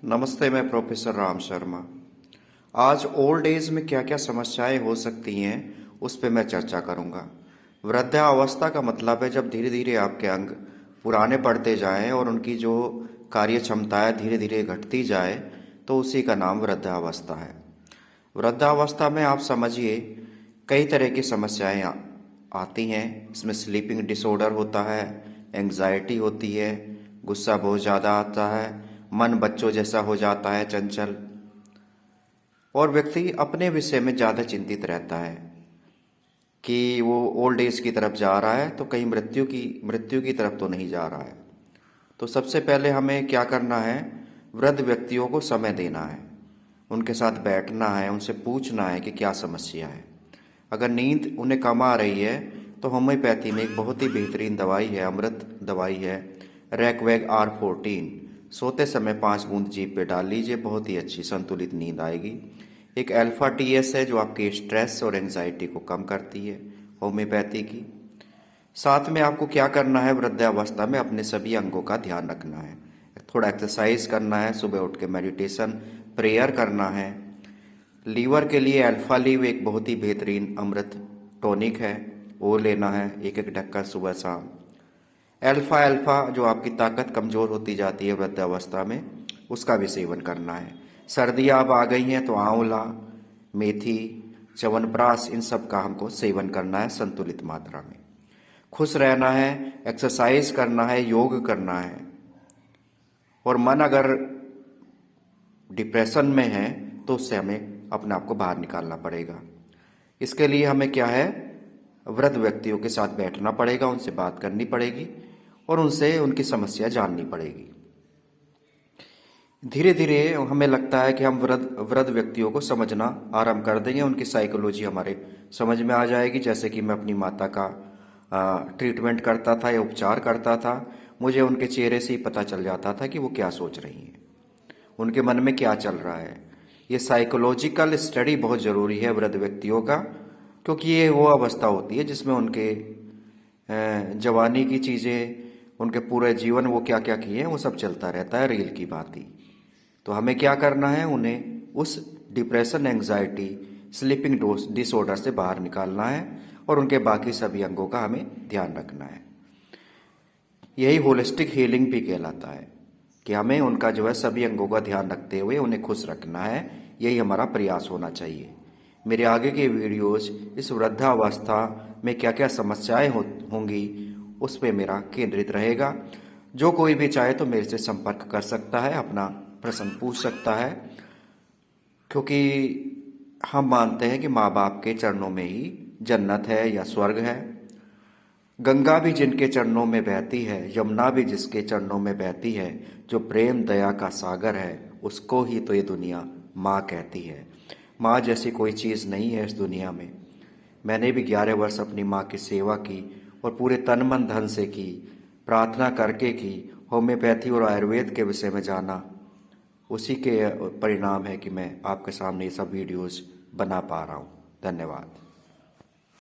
नमस्ते, मैं प्रोफेसर राम शर्मा। आज ओल्ड एज में क्या क्या समस्याएं हो सकती हैं उस पे मैं चर्चा करूंगा। वृद्धावस्था का मतलब है जब धीरे धीरे आपके अंग पुराने पड़ते जाएं और उनकी जो कार्य क्षमताएं धीरे धीरे घटती जाए, तो उसी का नाम वृद्धावस्था है। वृद्धावस्था में आप समझिए कई तरह की समस्याएं आती हैं। इसमें स्लीपिंग डिसऑर्डर होता है, एंग्जाइटी होती है, गुस्सा बहुत ज़्यादा आता है, मन बच्चों जैसा हो जाता है, चंचल, और व्यक्ति अपने विषय में ज़्यादा चिंतित रहता है कि वो ओल्ड एज की तरफ जा रहा है तो कहीं मृत्यु की तरफ तो नहीं जा रहा है। तो सबसे पहले हमें क्या करना है, वृद्ध व्यक्तियों को समय देना है, उनके साथ बैठना है, उनसे पूछना है कि क्या समस्या है। अगर नींद उन्हें कम आ रही है तो होम्योपैथी में एक बहुत ही बेहतरीन दवाई है, अमृत दवाई है, रैकवैग R14। सोते समय 5 बूंद जीभ पे डाल लीजिए, बहुत ही अच्छी संतुलित नींद आएगी। एक अल्फा TS है जो आपके स्ट्रेस और एंजाइटी को कम करती है, होम्योपैथी की। साथ में आपको क्या करना है, वृद्धावस्था में अपने सभी अंगों का ध्यान रखना है। थोड़ा एक्सरसाइज करना है, सुबह उठ के मेडिटेशन, प्रेयर करना है। लीवर के लिए अल्फा लीव एक बहुत ही बेहतरीन अमृत टॉनिक है, वो लेना है, एक एक ढक्कन सुबह शाम। अल्फा अल्फा जो आपकी ताकत कमज़ोर होती जाती है वृद्धावस्था में, उसका भी सेवन करना है। सर्दियाँ अब आ गई हैं तो आंवला, मेथी, च्यवनप्राश, इन सब का हमको सेवन करना है संतुलित मात्रा में। खुश रहना है, एक्सरसाइज करना है, योग करना है। और मन अगर डिप्रेशन में है तो उससे हमें अपने आप को बाहर निकालना पड़ेगा। इसके लिए हमें क्या है, वृद्ध व्यक्तियों के साथ बैठना पड़ेगा, उनसे बात करनी पड़ेगी और उनसे उनकी समस्या जाननी पड़ेगी। धीरे धीरे हमें लगता है कि हम वृद्ध व्यक्तियों को समझना आरंभ कर देंगे, उनकी साइकोलॉजी हमारे समझ में आ जाएगी। जैसे कि मैं अपनी माता का ट्रीटमेंट करता था या उपचार करता था, मुझे उनके चेहरे से ही पता चल जाता था कि वो क्या सोच रही हैं, उनके मन में क्या चल रहा है। ये साइकोलॉजिकल स्टडी बहुत ज़रूरी है वृद्ध व्यक्तियों का, क्योंकि ये वो अवस्था होती है जिसमें उनके जवानी की चीज़ें, उनके पूरे जीवन वो क्या क्या किए हैं वो सब चलता रहता है, रील की बात ही। तो हमें क्या करना है, उन्हें उस डिप्रेशन, एंग्जाइटी, स्लीपिंग डिसऑर्डर से बाहर निकालना है और उनके बाकी सभी अंगों का हमें ध्यान रखना है। यही होलिस्टिक हीलिंग भी कहलाता है कि हमें उनका जो है सभी अंगों का ध्यान रखते हुए उन्हें खुश रखना है। यही हमारा प्रयास होना चाहिए। मेरे आगे के वीडियोज इस वृद्धावस्था में क्या क्या समस्याएं होंगी उस पर मेरा केंद्रित रहेगा। जो कोई भी चाहे तो मेरे से संपर्क कर सकता है, अपना प्रश्न पूछ सकता है, क्योंकि हम मानते हैं कि माँ बाप के चरणों में ही जन्नत है या स्वर्ग है। गंगा भी जिनके चरणों में बहती है, यमुना भी जिसके चरणों में बहती है, जो प्रेम दया का सागर है उसको ही तो ये दुनिया माँ कहती है। माँ जैसी कोई चीज़ नहीं है इस दुनिया में। मैंने भी 11 वर्ष अपनी माँ की सेवा की और पूरे तन मन धन से की, प्रार्थना करके की, होम्योपैथी और आयुर्वेद के विषय में जाना। उसी के परिणाम है कि मैं आपके सामने ये सब वीडियोज़ बना पा रहा हूँ। धन्यवाद।